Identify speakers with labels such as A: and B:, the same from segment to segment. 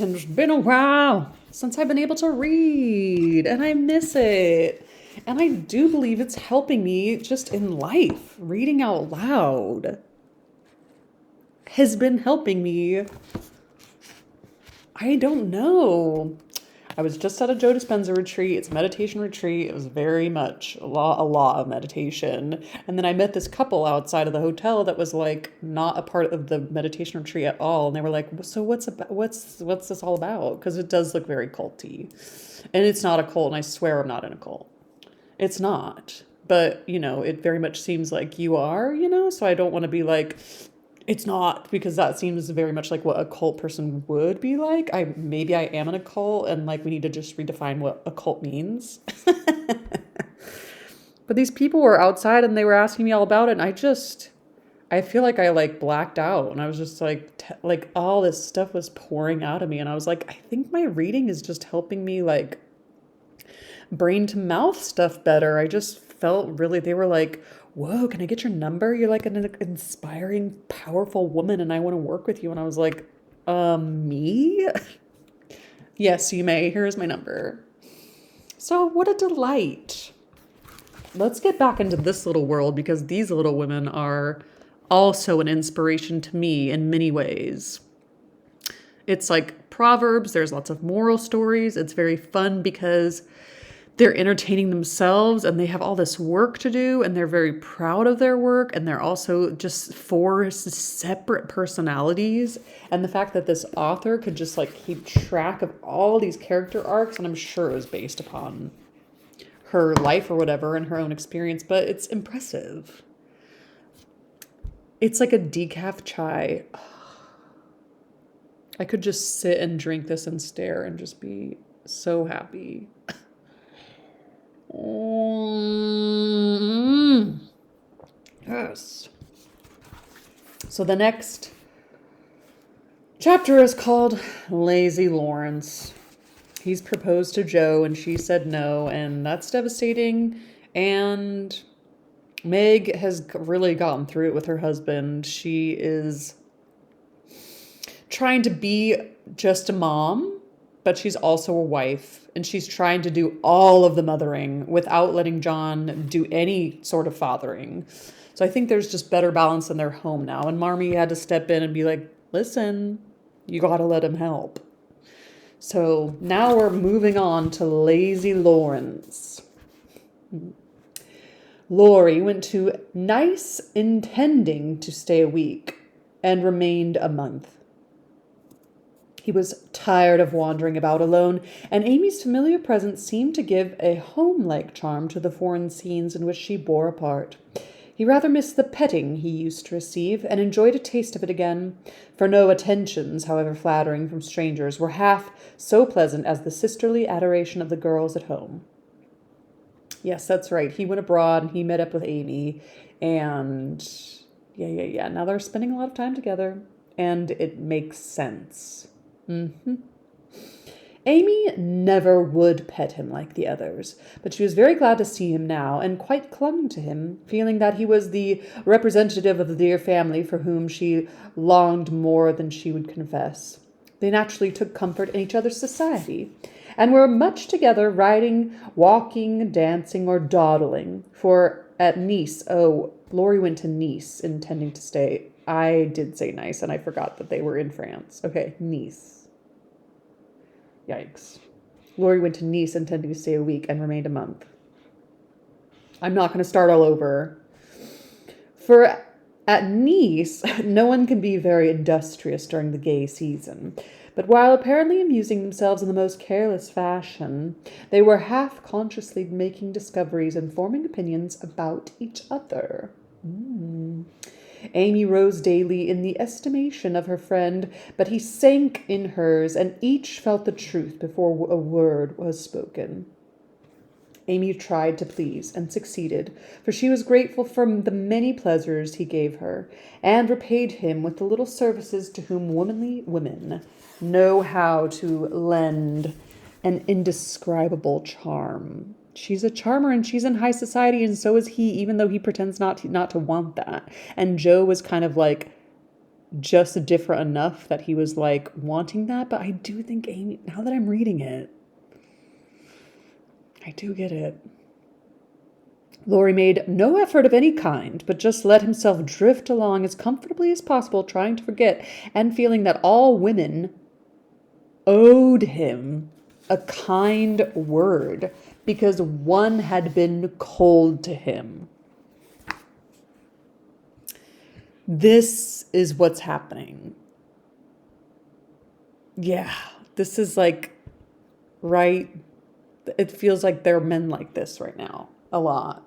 A: It's been a while since I've been able to read, and I miss it. And I do believe it's helping me just in life. Reading out loud has been helping me. I don't know. I was just at a Joe Dispenza retreat. It's a meditation retreat. It was very much a lot of meditation. And then I met this couple outside of the hotel that was like not a part of the meditation retreat at all. And they were like, "So what's this all about?" Because it does look very culty, and it's not a cult. And I swear I'm not in a cult. It's not. But it very much seems like you are. So I don't want to be like, it's not, because that seems very much like what a cult person would be like. Maybe I am in a cult, and like we need to just redefine what a cult means. But these people were outside and they were asking me all about it, and I feel like I like blacked out, and I was just like all this stuff was pouring out of me, and I was like, I think my reading is just helping me like brain to mouth stuff better. I just felt really, they were like, "Whoa, can I get your number? You're like an inspiring, powerful woman, and I want to work with you." And I was like, me? Yes, you may. Here's my number. So what a delight. Let's get back into this little world, because these little women are also an inspiration to me in many ways. It's like Proverbs. There's lots of moral stories. It's very fun because they're entertaining themselves and they have all this work to do, and they're very proud of their work, and they're also just four separate personalities. And the fact that this author could just like keep track of all these character arcs, and I'm sure it was based upon her life or whatever and her own experience, but it's impressive. It's like a decaf chai. I could just sit and drink this and stare and just be so happy. Yes. So the next chapter is called Lazy Laurence. He's proposed to Joe and she said no, and that's devastating. And Meg has really gotten through it with her husband. She is trying to be just a mom, but she's also a wife, and she's trying to do all of the mothering without letting John do any sort of fathering. So I think there's just better balance in their home now. And Marmee had to step in and be like, listen, you got to let him help. So now we're moving on to Lazy Laurence. Laurie went to Nice intending to stay a week and remained a month. He was tired of wandering about alone, and Amy's familiar presence seemed to give a home-like charm to the foreign scenes in which she bore a part. He rather missed the petting he used to receive, and enjoyed a taste of it again, for no attentions, however flattering from strangers, were half so pleasant as the sisterly adoration of the girls at home. Yes, that's right. He went abroad, and he met up with Amy, and yeah. Now they're spending a lot of time together, and it makes sense. Amy never would pet him like the others, but she was very glad to see him now, and quite clung to him, feeling that he was the representative of the dear family for whom she longed more than she would confess. They naturally took comfort in each other's society, and were much together, riding, walking, dancing, or dawdling. For at Nice, Laurie went to Nice, intending to stay. I did say Nice, and I forgot that they were in France. Okay, Nice. Yikes. Laurie went to Nice intending to stay a week and remained a month. I'm not going to start all over. For at Nice, no one can be very industrious during the gay season. But while apparently amusing themselves in the most careless fashion, they were half-consciously making discoveries and forming opinions about each other. Amy rose daily in the estimation of her friend, but he sank in hers, and each felt the truth before a word was spoken. Amy tried to please, and succeeded, for she was grateful for the many pleasures he gave her, and repaid him with the little services to whom womanly women know how to lend an indescribable charm. She's a charmer, and she's in high society, and so is he, even though he pretends not to want that. And Joe was kind of like just different enough that he was like wanting that. But I do think Amy, now that I'm reading it, I do get it. Laurie made no effort of any kind, but just let himself drift along as comfortably as possible, trying to forget and feeling that all women owed him a kind word because one had been cold to him. This is what's happening. Yeah, this is like, right? It feels like there are men like this right now. A lot.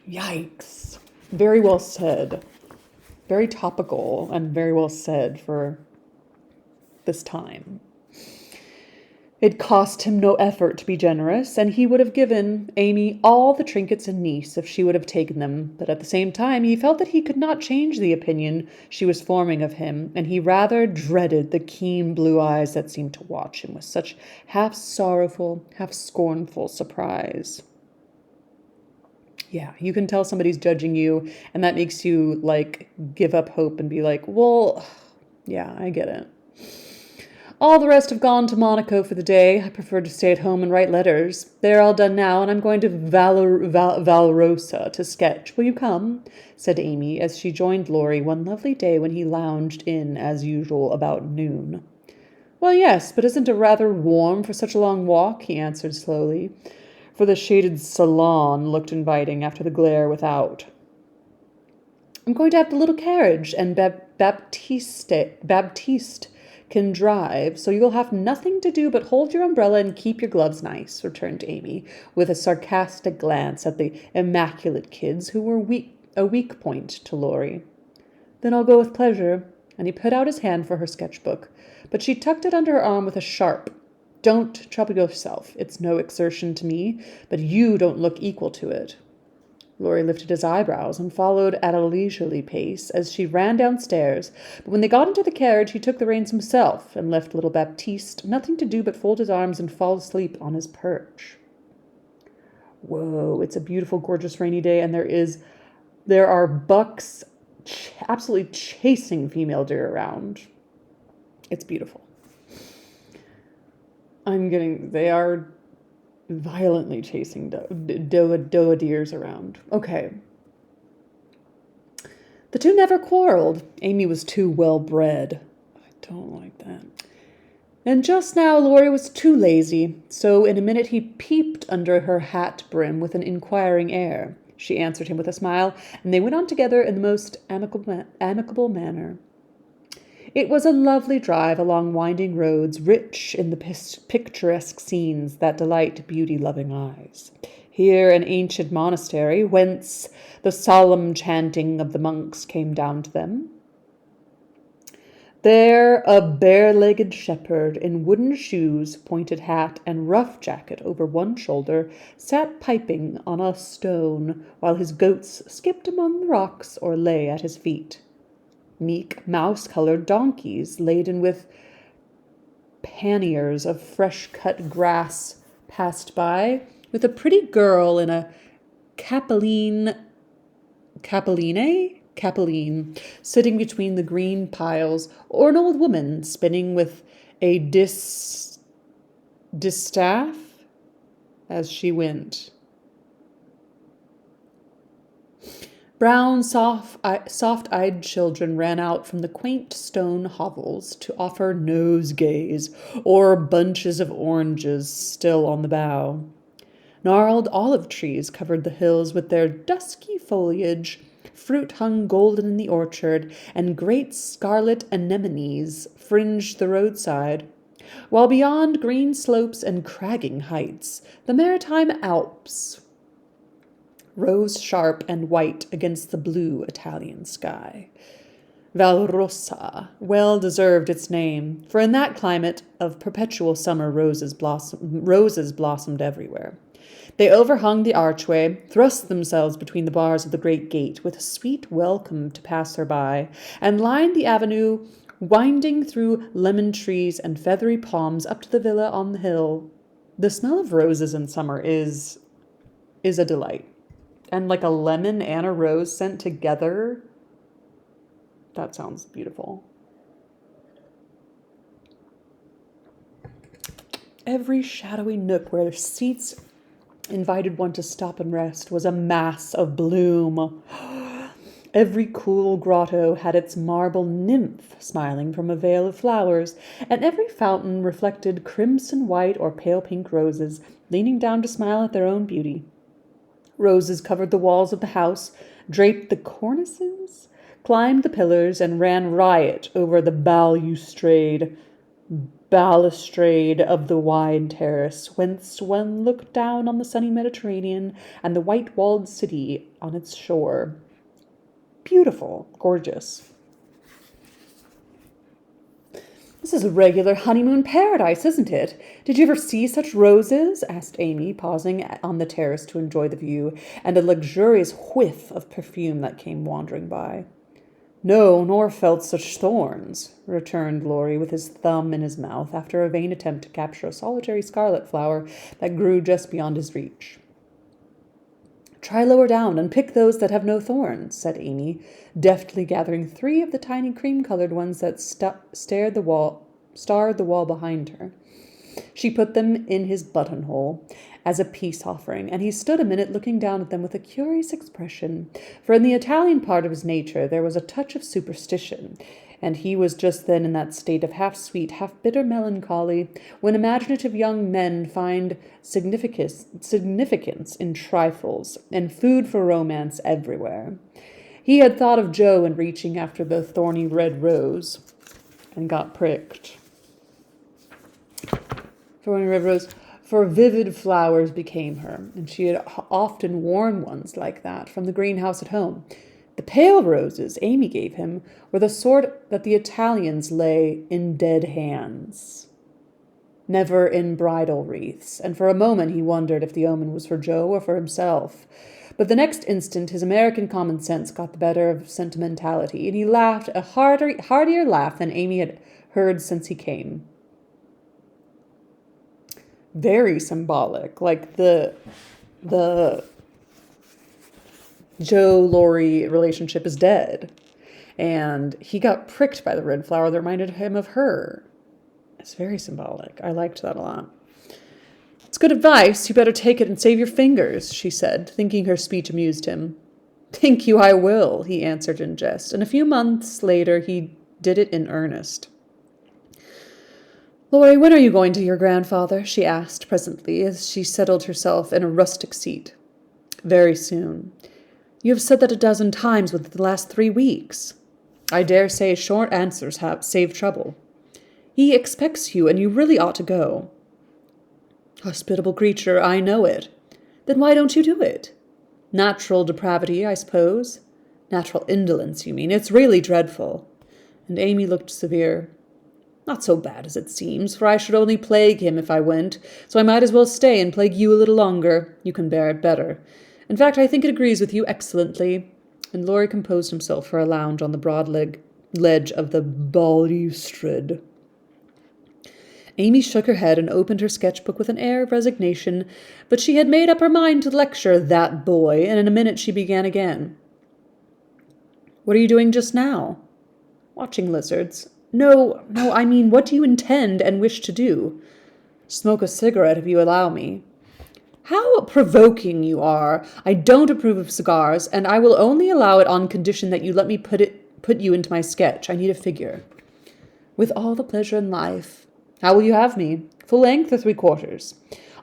A: Yikes. Very well said. Very topical and very well said for this time. It cost him no effort to be generous, and he would have given Amy all the trinkets in Nice if she would have taken them, but at the same time he felt that he could not change the opinion she was forming of him, and he rather dreaded the keen blue eyes that seemed to watch him with such half sorrowful, half scornful surprise. Yeah, you can tell somebody's judging you, and that makes you, like, give up hope and be like, well, yeah, I get it. All the rest have gone to Monaco for the day. I prefer to stay at home and write letters. They're all done now, and I'm going to Valrosa to sketch. Will you come? Said Amy, as she joined Laurie one lovely day when he lounged in, as usual, about noon. Well, yes, but isn't it rather warm for such a long walk? He answered slowly, for the shaded salon looked inviting after the glare without. I'm going to have the little carriage, and Baptiste can drive, so you'll have nothing to do but hold your umbrella and keep your gloves nice, returned Amy, with a sarcastic glance at the immaculate kids who were a weak point to Laurie. Then I'll go with pleasure, and he put out his hand for her sketchbook, but she tucked it under her arm with a sharp, Don't trouble yourself. It's no exertion to me, but you don't look equal to it. Laurie lifted his eyebrows and followed at a leisurely pace as she ran downstairs, but when they got into the carriage he took the reins himself and left little Baptiste nothing to do but fold his arms and fall asleep on his perch. Whoa, it's a beautiful, gorgeous rainy day, and there are bucks absolutely chasing female deer around. It's beautiful. They are violently chasing doe deers around. Okay. The two never quarreled. Amy was too well-bred. I don't like that. And just now Laurie was too lazy, so in a minute he peeped under her hat brim with an inquiring air. She answered him with a smile, and they went on together in the most amicable manner. It was a lovely drive along winding roads, rich in the picturesque scenes that delight beauty-loving eyes. Here an ancient monastery, whence the solemn chanting of the monks came down to them. There a bare-legged shepherd in wooden shoes, pointed hat, and rough jacket over one shoulder, sat piping on a stone, while his goats skipped among the rocks or lay at his feet. Meek, mouse-colored donkeys, laden with panniers of fresh-cut grass, passed by, with a pretty girl in a capeline, sitting between the green piles, or an old woman spinning with a distaff as she went. Brown, soft-eyed children ran out from the quaint stone hovels to offer nosegays or bunches of oranges still on the bough. Gnarled olive trees covered the hills with their dusky foliage, fruit hung golden in the orchard, and great scarlet anemones fringed the roadside, while beyond green slopes and cragging heights, the maritime Alps rose sharp and white against the blue Italian sky. Valrosa well deserved its name, for in that climate of perpetual summer roses blossomed everywhere. They overhung the archway, thrust themselves between the bars of the great gate with a sweet welcome to passer-by, and lined the avenue, winding through lemon trees and feathery palms up to the villa on the hill. The smell of roses in summer is a delight. And like a lemon and a rose scent together. That sounds beautiful. Every shadowy nook where the seats invited one to stop and rest was a mass of bloom. Every cool grotto had its marble nymph smiling from a veil of flowers, and every fountain reflected crimson white or pale pink roses, leaning down to smile at their own beauty. Roses covered the walls of the house, draped the cornices, climbed the pillars, and ran riot over the balustrade of the wide terrace, whence one looked down on the sunny Mediterranean and the white-walled city on its shore. Beautiful, gorgeous. This is a regular honeymoon paradise, isn't it? Did you ever see such roses? Asked Amy, pausing on the terrace to enjoy the view and a luxurious whiff of perfume that came wandering by. No, nor felt such thorns, returned Laurie with his thumb in his mouth after a vain attempt to capture a solitary scarlet flower that grew just beyond his reach. Try lower down and pick those that have no thorns, said Amy, deftly gathering 3 of the tiny cream-colored ones that starred the wall behind her. She put them in his buttonhole as a peace offering, and he stood a minute looking down at them with a curious expression, for in the Italian part of his nature there was a touch of superstition, and he was just then in that state of half-sweet, half-bitter melancholy when imaginative young men find significance in trifles and food for romance everywhere. He had thought of Joe in reaching after the thorny red rose and got pricked. Thorny red rose, for vivid flowers became her, and she had often worn ones like that from the greenhouse at home. The pale roses Amy gave him were the sort that the Italians lay in dead hands, never in bridal wreaths, and for a moment he wondered if the omen was for Joe or for himself. But the next instant his American common sense got the better of sentimentality, and he laughed a heartier laugh than Amy had heard since he came. Very symbolic, like the Joe-Laurie relationship is dead, and he got pricked by the red flower that reminded him of her. It's very symbolic. I liked that a lot. It's good advice. You better take it and save your fingers, she said, thinking her speech amused him. Thank you, I will, he answered in jest, and a few months later he did it in earnest. Laurie, when are you going to your grandfather? She asked presently as she settled herself in a rustic seat. Very soon. You have said that 12 times within the last 3 weeks. I dare say short answers have saved trouble. He expects you, and you really ought to go. Hospitable creature, I know it. Then why don't you do it? Natural depravity, I suppose. Natural indolence, you mean. It's really dreadful. And Amy looked severe. Not so bad as it seems, for I should only plague him if I went, so I might as well stay and plague you a little longer. You can bear it better. In fact, I think it agrees with you excellently. And Laurie composed himself for a lounge on the broad ledge of the balustrade. Amy shook her head and opened her sketchbook with an air of resignation, but she had made up her mind to lecture that boy, and in a minute she began again. What are you doing just now? Watching lizards. No, I mean, what do you intend and wish to do? Smoke a cigarette if you allow me. How provoking you are. I don't approve of cigars, and I will only allow it on condition that you let me put you into my sketch. I need a figure. With all the pleasure in life. How will you have me? Full length or 3/4?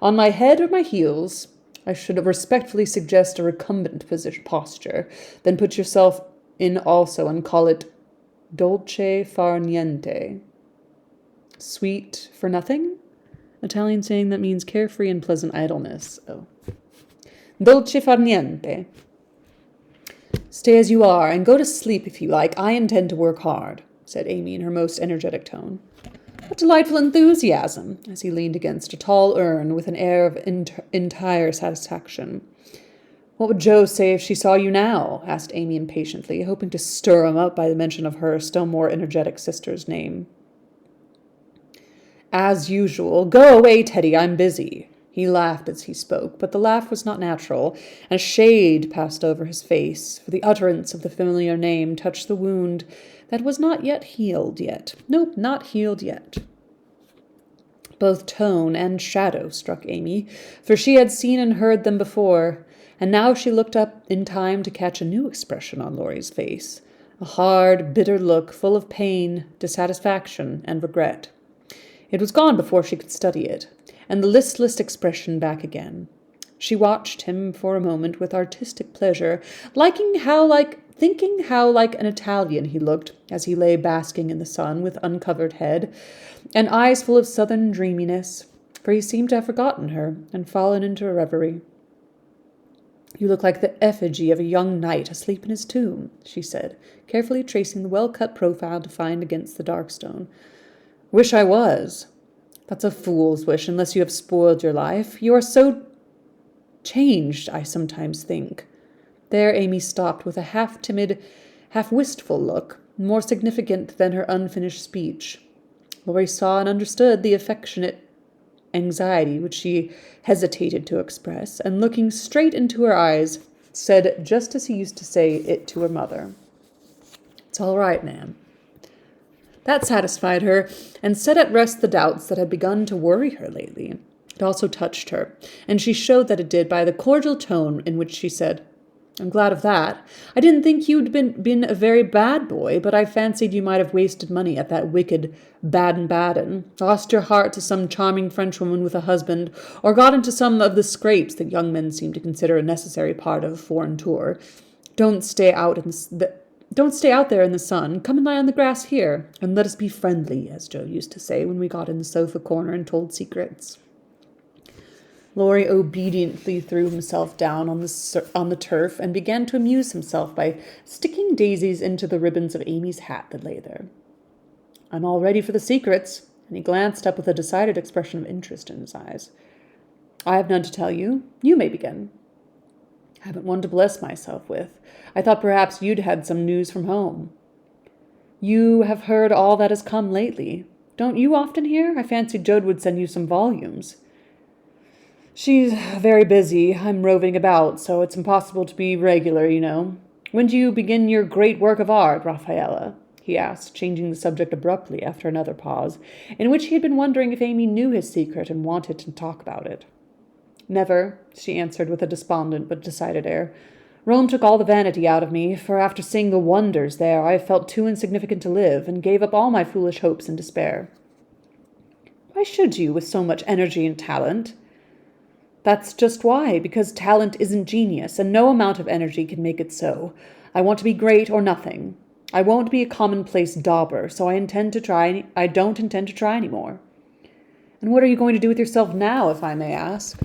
A: On my head or my heels? I should respectfully suggest a recumbent posture. Then put yourself in also and call it dolce far niente. Sweet for nothing? Italian saying that means carefree and pleasant idleness. Oh. Dolce far niente. Stay as you are and go to sleep if you like. I intend to work hard, said Amy in her most energetic tone. What delightful enthusiasm, as he leaned against a tall urn with an air of entire satisfaction. What would Jo say if she saw you now? Asked Amy impatiently, hoping to stir him up by the mention of her still more energetic sister's name. As usual. Go away, Teddy, I'm busy. He laughed as he spoke, but the laugh was not natural, and a shade passed over his face, for the utterance of the familiar name touched the wound that was not yet healed yet. Nope, not healed yet. Both tone and shadow struck Amy, for she had seen and heard them before, and now she looked up in time to catch a new expression on Laurie's face, a hard, bitter look full of pain, dissatisfaction, and regret. It was gone before she could study it, and the listless expression back again. She watched him for a moment with artistic pleasure, thinking how like an Italian he looked as he lay basking in the sun with uncovered head, and eyes full of southern dreaminess, for he seemed to have forgotten her and fallen into a reverie. "You look like the effigy of a young knight asleep in his tomb," she said, carefully tracing the well-cut profile defined against the dark stone. "Wish I was." "That's a fool's wish, unless you have spoiled your life. You are so changed, I sometimes think." There Amy stopped with a half-timid, half-wistful look, more significant than her unfinished speech. Laurie saw and understood the affectionate anxiety which she hesitated to express, and looking straight into her eyes, said just as he used to say it to her mother, "It's all right, ma'am." That satisfied her, and set at rest the doubts that had begun to worry her lately. It also touched her, and she showed that it did by the cordial tone in which she said, "I'm glad of that. I didn't think you'd been a very bad boy, but I fancied you might have wasted money at that wicked Baden-Baden, lost your heart to some charming Frenchwoman with a husband, or got into some of the scrapes that young men seem to consider a necessary part of a foreign tour. Don't stay out there in the sun. Come and lie on the grass here, and let us be friendly, as Joe used to say when we got in the sofa corner and told secrets." Laurie obediently threw himself down on the turf and began to amuse himself by sticking daisies into the ribbons of Amy's hat that lay there. "I'm all ready for the secrets," and he glanced up with a decided expression of interest in his eyes. "I have none to tell you. You may begin." "I haven't one to bless myself with. I thought perhaps you'd had some news from home." "You have heard all that has come lately. Don't you often hear? I fancied Jode would send you some volumes." "She's very busy. I'm roving about, so it's impossible to be regular, you know. When do you begin your great work of art, Raffaella?" he asked, changing the subject abruptly after another pause, in which he had been wondering if Amy knew his secret and wanted to talk about it. "Never," she answered with a despondent but decided air. "Rome took all the vanity out of me, for after seeing the wonders there, I felt too insignificant to live, and gave up all my foolish hopes in despair." "Why should you, with so much energy and talent?" "That's just why, because talent isn't genius, and no amount of energy can make it so. I want to be great or nothing. I won't be a commonplace dauber, so I don't intend to try any more." "And what are you going to do with yourself now, if I may ask?"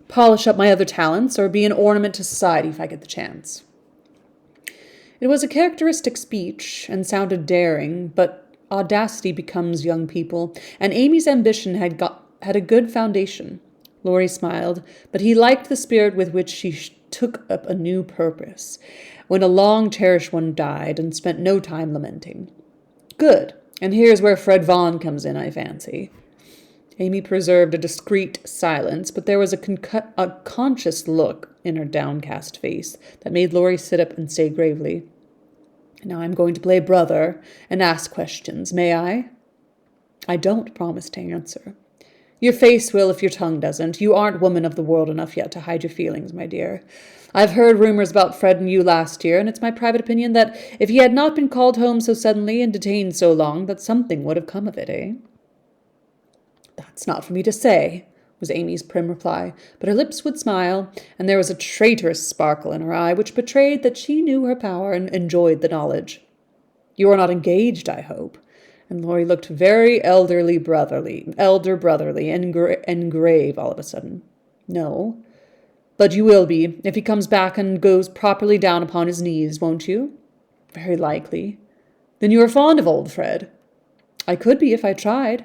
A: "Polish up my other talents, or be an ornament to society if I get the chance." It was a characteristic speech, and sounded daring, but audacity becomes young people, and Amy's ambition had a good foundation. Laurie smiled, but he liked the spirit with which she took up a new purpose, when a long-cherished one died, and spent no time lamenting. "Good, and here's where Fred Vaughan comes in, I fancy." Amy preserved a discreet silence, but there was a conscious look in her downcast face that made Laurie sit up and say gravely, "Now I'm going to play brother and ask questions, may I?" "I don't promise to answer." "Your face will if your tongue doesn't. You aren't woman of the world enough yet to hide your feelings, my dear. I've heard rumors about Fred and you last year, and it's my private opinion that if he had not been called home so suddenly and detained so long, that something would have come of it, eh?" "That's not for me to say," was Amy's prim reply, but her lips would smile, and there was a traitorous sparkle in her eye which betrayed that she knew her power and enjoyed the knowledge. "You are not engaged, I hope?" And Laurie looked very elder brotherly, and grave all of a sudden. "No." "But you will be, if he comes back and goes properly down upon his knees, won't you?" "Very likely." "Then you are fond of old Fred?" "I could be if I tried."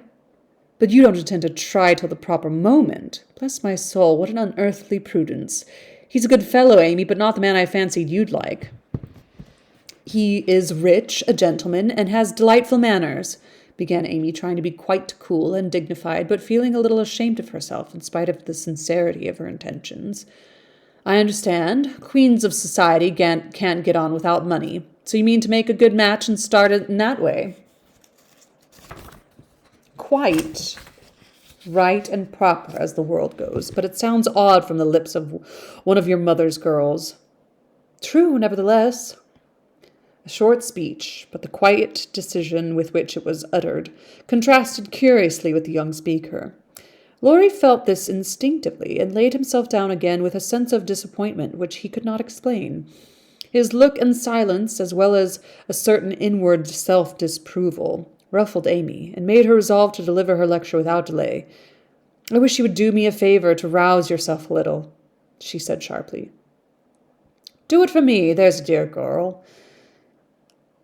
A: "But you don't intend to try till the proper moment. Bless my soul, what an unearthly prudence. He's a good fellow, Amy, but not the man I fancied you'd like." "He is rich, a gentleman, and has delightful manners. began Amy, trying to be quite cool and dignified, but feeling a little ashamed of herself in spite of the sincerity of her intentions. I understand. Queens of society can't get on without money. So you mean to make a good match and start it in that way? Quite right and proper as the world goes, but it sounds odd from the lips of one of your mother's girls. True, nevertheless. A short speech, but the quiet decision with which it was uttered contrasted curiously with the young speaker. Laurie felt this instinctively and laid himself down again with a sense of disappointment which he could not explain. His look and silence, as well as a certain inward self-disapproval, ruffled Amy, and made her resolve to deliver her lecture without delay. I wish you would do me a favor to rouse yourself a little, she said sharply. Do it for me, there's a dear girl.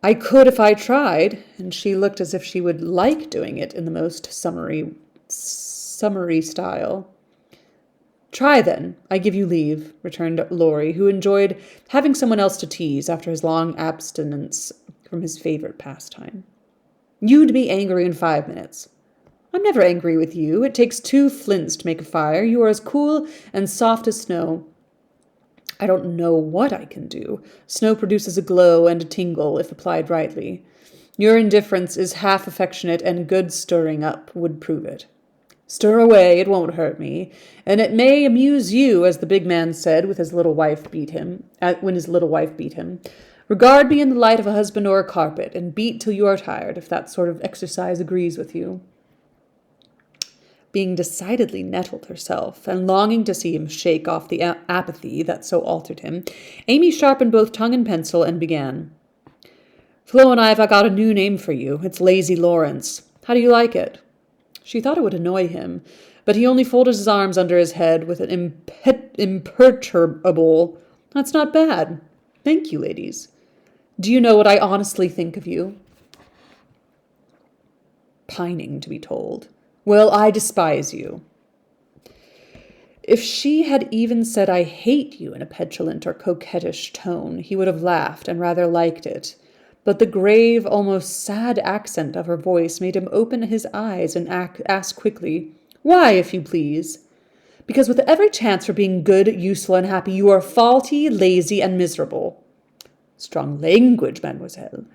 A: I could if I tried, and she looked as if she would like doing it in the most summary style. Try then, I give you leave, returned Laurie, who enjoyed having someone else to tease after his long abstinence from his favorite pastime. You'd be angry in 5 minutes. I'm never angry with you. It takes 2 flints to make a fire. You are as cool and soft as snow. I don't know what I can do. Snow produces a glow and a tingle if applied rightly. Your indifference is half affectionate, and good stirring up would prove it. Stir away, it won't hurt me, and it may amuse you, as the big man said when his little wife beat him. Regard me in the light of a husband or a carpet, and beat till you are tired, if that sort of exercise agrees with you. Being decidedly nettled herself, and longing to see him shake off the apathy that so altered him, Amy sharpened both tongue and pencil and began. Flo and I have got a new name for you. It's Lazy Laurence. How do you like it? She thought it would annoy him, but he only folded his arms under his head with an imperturbable, That's not bad. Thank you, ladies. Do you know what I honestly think of you? Pining to be told. Well, I despise you. If she had even said I hate you in a petulant or coquettish tone, he would have laughed and rather liked it. But the grave, almost sad accent of her voice made him open his eyes and ask quickly, Why, if you please? Because with every chance for being good, useful, and happy, you are faulty, lazy, and miserable. Strong language, mademoiselle.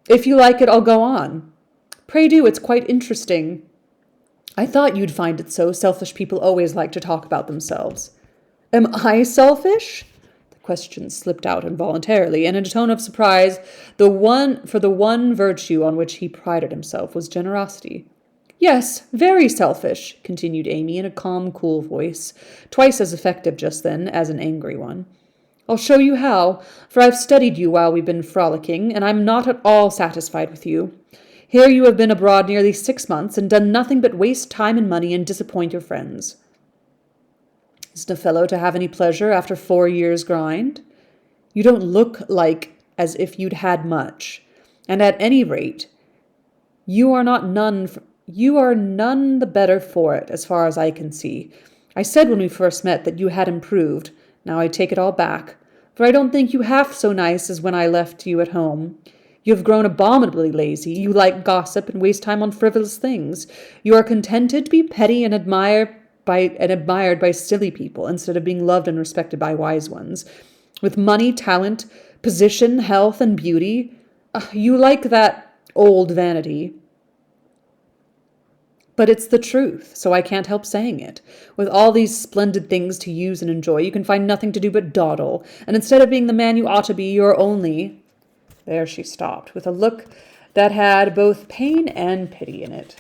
A: If you like it, I'll go on. Pray do, it's quite interesting. I thought you'd find it so. Selfish people always like to talk about themselves. Am I selfish? The question slipped out involuntarily, and in a tone of surprise, the one virtue on which he prided himself was generosity. Yes, very selfish, continued Amy in a calm, cool voice, twice as effective just then as an angry one. I'll show you how, for I've studied you while we've been frolicking, and I'm not at all satisfied with you. Here you have been abroad nearly 6 months and done nothing but waste time and money and disappoint your friends. Isn't a fellow to have any pleasure after 4 years' grind? You don't look like as if you'd had much, and at any rate, you are none the better for it, as far as I can see. I said when we first met that you had improved. Now I take it all back, for I don't think you half so nice as when I left you at home. You have grown abominably lazy. You like gossip and waste time on frivolous things. You are contented to be petty and admired by silly people instead of being loved and respected by wise ones. With money, talent, position, health, and beauty, you like that old vanity. But it's the truth, so I can't help saying it. With all these splendid things to use and enjoy, you can find nothing to do but dawdle, and instead of being the man you ought to be, you're only... There she stopped, with a look that had both pain and pity in it.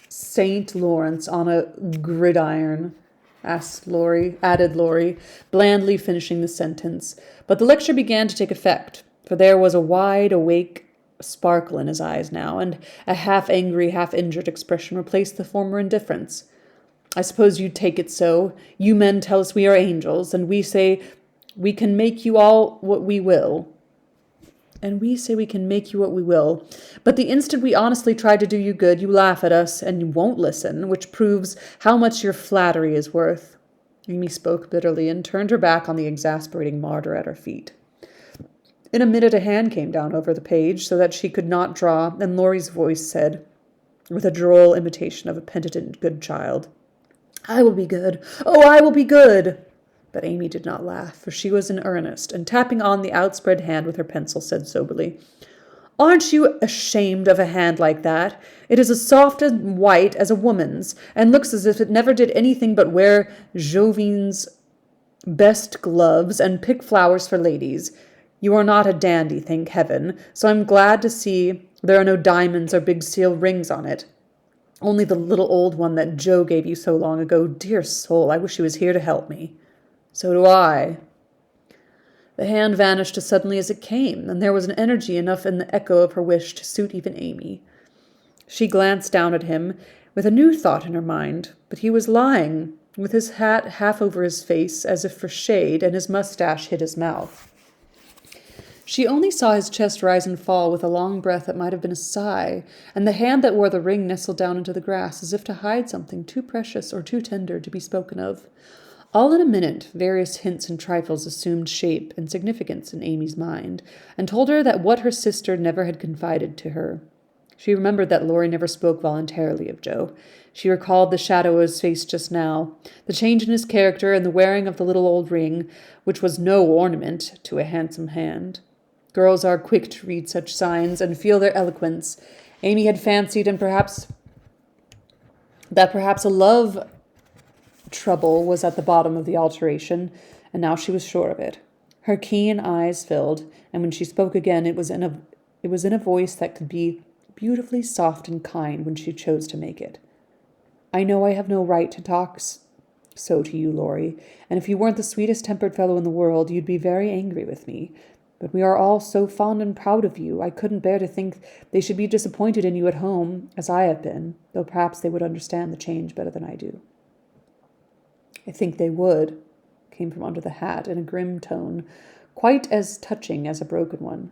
A: St. Laurence on a gridiron, added Laurie, blandly finishing the sentence. But the lecture began to take effect, for there was a wide, awake sparkle in his eyes now, and a half-angry, half-injured expression replaced the former indifference. I suppose you take it so. You men tell us we are angels, and we say we can make you all what we will. But the instant we honestly try to do you good, you laugh at us and you won't listen, which proves how much your flattery is worth. Amy spoke bitterly and turned her back on the exasperating martyr at her feet. In a minute a hand came down over the page so that she could not draw, and Laurie's voice said, with a droll imitation of a penitent good child, "I will be good. Oh, I will be good." But Amy did not laugh, for she was in earnest, and tapping on the outspread hand with her pencil, said soberly, "Aren't you ashamed of a hand like that? It is as soft and white as a woman's, and looks as if it never did anything but wear Jovine's best gloves and pick flowers for ladies. You are not a dandy, thank heaven, so I'm glad to see there are no diamonds or big steel rings on it. Only the little old one that Joe gave you so long ago. Dear soul, I wish he was here to help me." "So do I." The hand vanished as suddenly as it came, and there was an energy enough in the echo of her wish to suit even Amy. She glanced down at him with a new thought in her mind, but he was lying, with his hat half over his face as if for shade, and his mustache hid his mouth. She only saw his chest rise and fall with a long breath that might have been a sigh, and the hand that wore the ring nestled down into the grass as if to hide something too precious or too tender to be spoken of. All in a minute, various hints and trifles assumed shape and significance in Amy's mind, and told her that what her sister never had confided to her. She remembered that Laurie never spoke voluntarily of Joe. She recalled the shadow of his face just now, the change in his character, and the wearing of the little old ring, which was no ornament to a handsome hand. Girls are quick to read such signs and feel their eloquence. Amy had fancied perhaps a love trouble was at the bottom of the alteration, and now she was sure of it. Her keen eyes filled, and when she spoke again, it was in a voice that could be beautifully soft and kind when she chose to make it. "I know I have no right to talk so to you, Laurie, and if you weren't the sweetest-tempered fellow in the world, you'd be very angry with me. But we are all so fond and proud of you, I couldn't bear to think they should be disappointed in you at home, as I have been, though perhaps they would understand the change better than I do." "I think they would," came from under the hat in a grim tone, quite as touching as a broken one.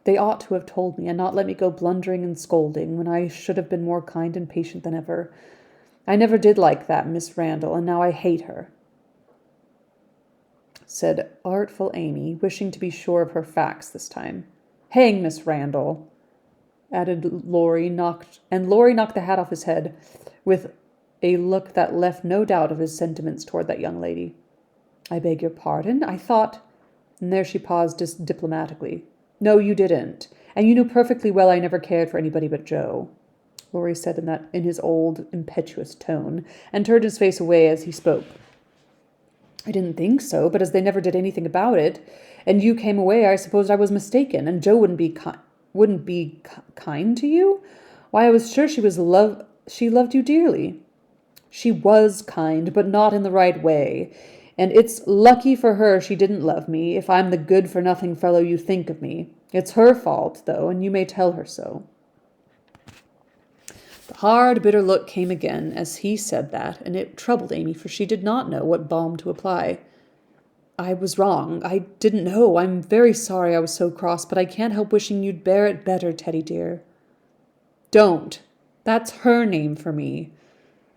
A: "They ought to have told me, and not let me go blundering and scolding, when I should have been more kind and patient than ever. I never did like that Miss Randall, and now I hate her," said artful Amy, wishing to be sure of her facts this time. "Hang Miss Randall," added Laurie, and Laurie knocked the hat off his head with a look that left no doubt of his sentiments toward that young lady. "I beg your pardon. I thought—" And there she paused diplomatically. "No, you didn't. And you knew perfectly well I never cared for anybody but Joe," Laurie said in his old, impetuous tone, and turned his face away as he spoke. "I didn't think so, but as they never did anything about it, and you came away, I supposed I was mistaken, and Joe wouldn't be kind to you? Why, I was sure she loved you dearly." "She was kind, but not in the right way. And it's lucky for her she didn't love me, if I'm the good-for-nothing fellow you think of me. It's her fault, though, and you may tell her so." The hard, bitter look came again as he said that, and it troubled Amy, for she did not know what balm to apply. "I was wrong. I didn't know. I'm very sorry I was so cross, but I can't help wishing you'd bear it better, Teddy dear." "Don't. That's her name for me."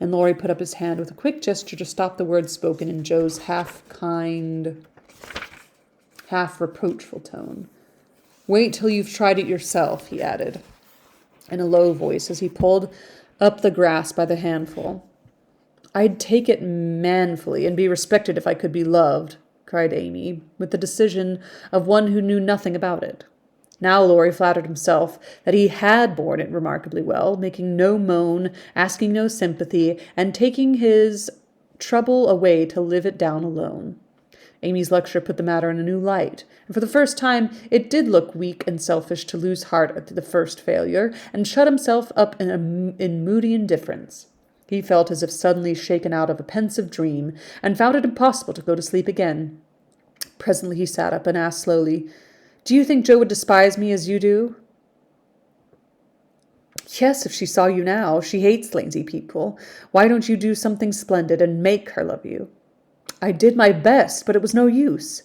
A: And Laurie put up his hand with a quick gesture to stop the words spoken in Joe's half-kind, half-reproachful tone. "Wait till you've tried it yourself," he added, in a low voice as he pulled up the grass by the handful. "I'd take it manfully and be respected if I could be loved," cried Amy, with the decision of one who knew nothing about it. Now Laurie flattered himself that he had borne it remarkably well, making no moan, asking no sympathy, and taking his trouble away to live it down alone. Amy's lecture put the matter in a new light, and for the first time it did look weak and selfish to lose heart at the first failure, and shut himself up in moody indifference. He felt as if suddenly shaken out of a pensive dream, and found it impossible to go to sleep again. Presently he sat up and asked slowly, "Do you think Jo would despise me as you do?" "Yes, if she saw you now. She hates lazy people. Why don't you do something splendid and make her love you?" "I did my best, but it was no use."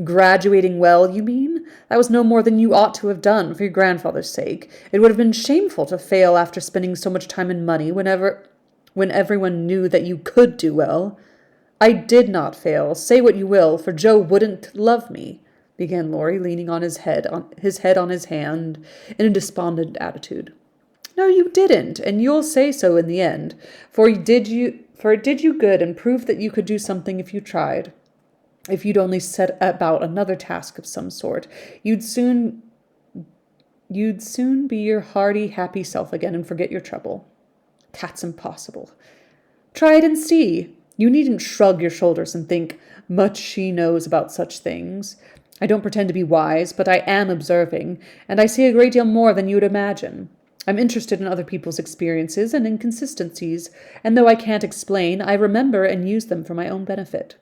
A: "Graduating well, you mean? That was no more than you ought to have done for your grandfather's sake. It would have been shameful to fail after spending so much time and money when everyone knew that you could do well. I did not fail, say what you will, for Jo wouldn't love me." began Laurie, leaning on his head on his hand in a despondent attitude. No, you didn't, and you'll say so in the end, for it did you good and proved that you could do something if you tried. If you'd only set about another task of some sort, you'd soon be your hearty, happy self again and forget your trouble. That's impossible. Try it and see. You needn't shrug your shoulders and think, much she knows about such things. I don't pretend to be wise, but I am observing, and I see a great deal more than you'd imagine. I'm interested in other people's experiences and inconsistencies, and though I can't explain, I remember and use them for my own benefit.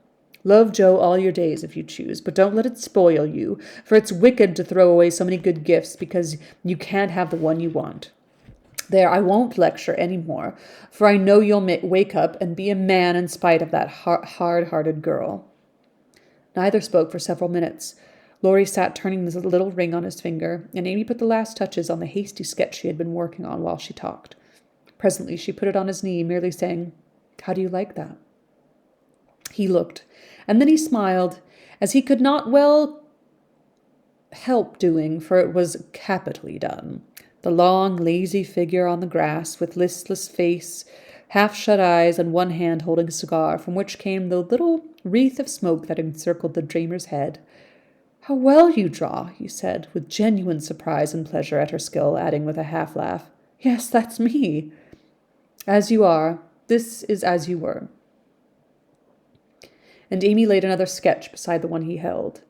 A: Love Joe all your days if you choose, but don't let it spoil you, for it's wicked to throw away so many good gifts because you can't have the one you want. There, I won't lecture any more, for I know you'll wake up and be a man in spite of that hard-hearted girl. Neither spoke for several minutes. Laurie sat turning the little ring on his finger, and Amy put the last touches on the hasty sketch she had been working on while she talked. Presently she put it on his knee, merely saying, "How do you like that?" He looked, and then he smiled, as he could not well help doing, for it was capitally done. The long, lazy figure on the grass, with listless face, half-shut eyes, and one hand holding a cigar, from which came the little wreath of smoke that encircled the dreamer's head. "How well you draw," he said, with genuine surprise and pleasure at her skill, adding with a half-laugh, "Yes, that's me." "As you are. This is as you were." And Amy laid another sketch beside the one he held.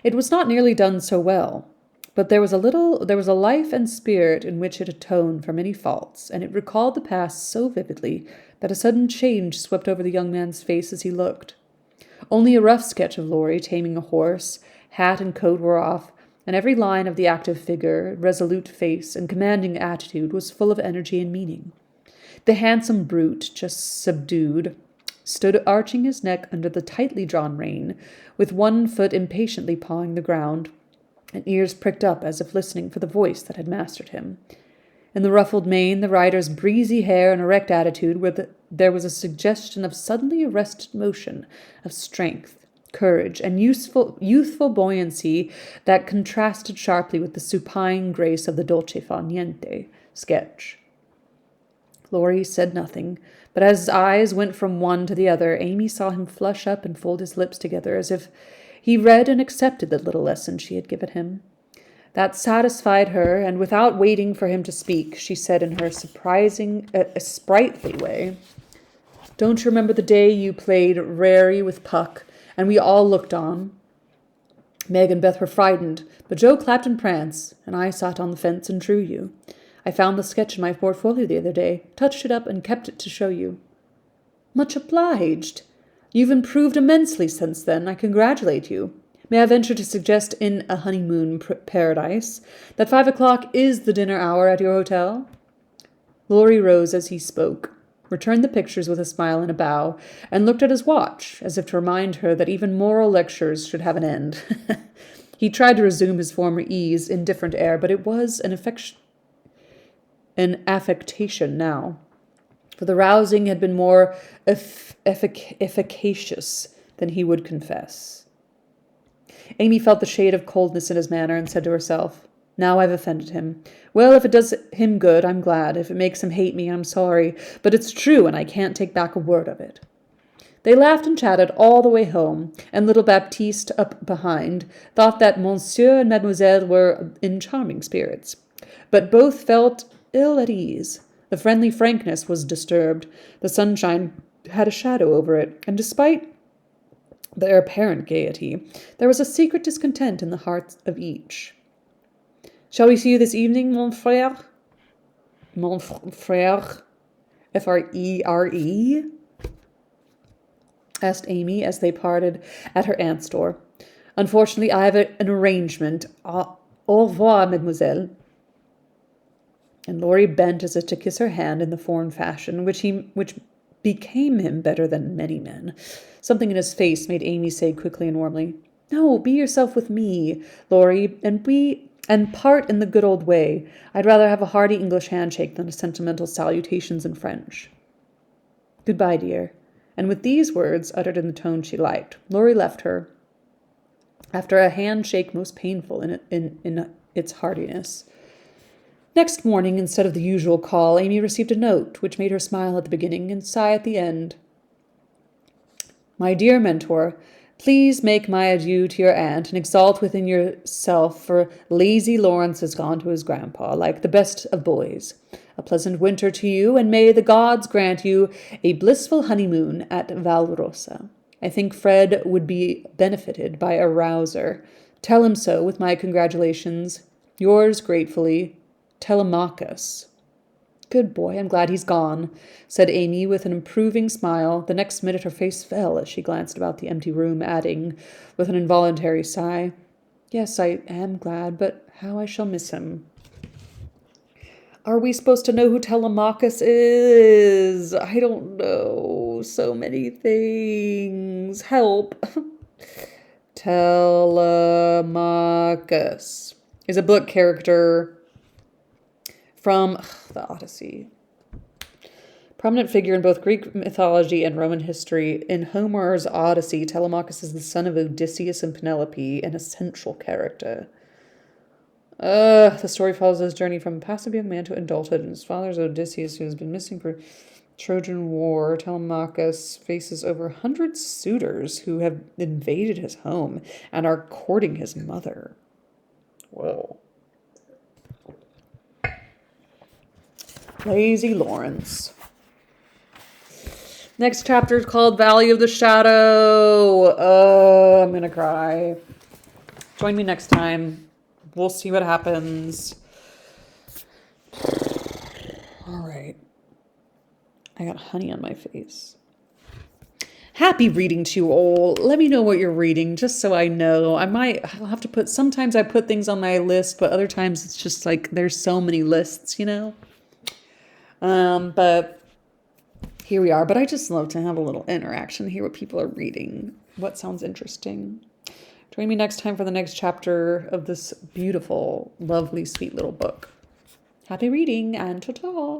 A: It was not nearly done so well, but there was a life and spirit in which it atoned for many faults, and it recalled the past so vividly that a sudden change swept over the young man's face as he looked. Only a rough sketch of Laurie taming a horse, hat and coat were off, and every line of the active figure, resolute face, and commanding attitude was full of energy and meaning. The handsome brute, just subdued, stood arching his neck under the tightly drawn rein, with one foot impatiently pawing the ground, and ears pricked up as if listening for the voice that had mastered him. In the ruffled mane, the rider's breezy hair, and erect attitude, there was a suggestion of suddenly arrested motion, of strength, courage, and youthful buoyancy that contrasted sharply with the supine grace of the dolce fa niente sketch. Laurie said nothing, but as his eyes went from one to the other, Amy saw him flush up and fold his lips together as if he read and accepted the little lesson she had given him. That satisfied her, and without waiting for him to speak, she said in her sprightly way, "Don't you remember the day you played rarey with Puck, and we all looked on? Meg and Beth were frightened, but Joe clapped and pranced, and I sat on the fence and drew you. I found the sketch in my portfolio the other day, touched it up, and kept it to show you." "Much obliged. You've improved immensely since then. I congratulate you. May I venture to suggest in a honeymoon paradise that 5 o'clock is the dinner hour at your hotel?" Laurie rose as he spoke, returned the pictures with a smile and a bow, and looked at his watch, as if to remind her that even moral lectures should have an end. He tried to resume his former ease, indifferent air, but it was an affectation now, for the rousing had been more efficacious than he would confess. Amy felt the shade of coldness in his manner and said to herself, "Now I've offended him. Well, if it does him good, I'm glad. If it makes him hate me, I'm sorry. But it's true, and I can't take back a word of it." They laughed and chatted all the way home, and little Baptiste, up behind, thought that Monsieur and Mademoiselle were in charming spirits. But both felt ill at ease. The friendly frankness was disturbed. The sunshine had a shadow over it, and despite their apparent gaiety, there was a secret discontent in the hearts of each. "Shall we see you this evening, mon frère?" Mon frère, Frere? Asked Amy as they parted at her aunt's door. "Unfortunately, I have an arrangement. Au revoir, mademoiselle." And Laurie bent as if to kiss her hand in the foreign fashion, which became him better than many men. Something in his face made Amy say quickly and warmly, "No, be yourself with me, Laurie, and part in the good old way. I'd rather have a hearty English handshake than a sentimental salutations in French." "Goodbye, dear." And with these words, uttered in the tone she liked, Laurie left her, after a handshake most painful in its heartiness. Next morning, instead of the usual call, Amy received a note, which made her smile at the beginning and sigh at the end. My dear mentor, please make my adieu to your aunt and exult within yourself, for Lazy Laurence has gone to his grandpa, like the best of boys. A pleasant winter to you, and may the gods grant you a blissful honeymoon at Valrosa. I think Fred would be benefited by a rouser. Tell him so with my congratulations. Yours gratefully, Telemachus. Good boy, I'm glad he's gone, said Amy with an approving smile. The next minute her face fell as she glanced about the empty room, adding, with an involuntary sigh, Yes, I am glad, but how I shall miss him. Are we supposed to know who Telemachus is? I don't know. So many things. Help. Telemachus is a book character from the Odyssey. Prominent figure in both Greek mythology and Roman history. In Homer's Odyssey, Telemachus is the son of Odysseus and Penelope, an essential character. The story follows his journey from a passive young man to adulthood, and his father is Odysseus, who has been missing for Trojan War. Telemachus faces over 100 suitors who have invaded his home and are courting his mother. Whoa. Lazy Laurence. Next chapter is called Valley of the Shadow. I'm going to cry. Join me next time. We'll see what happens. All right. I got honey on my face. Happy reading to you all. Let me know what you're reading, just so I know. I'll have to put, sometimes I put things on my list, but other times it's just like, there's so many lists, you know? But here we are. But I just love to have a little interaction, hear what people are reading, what sounds interesting. Join me next time for the next chapter of this beautiful, lovely, sweet little book. Happy reading and ta-ta!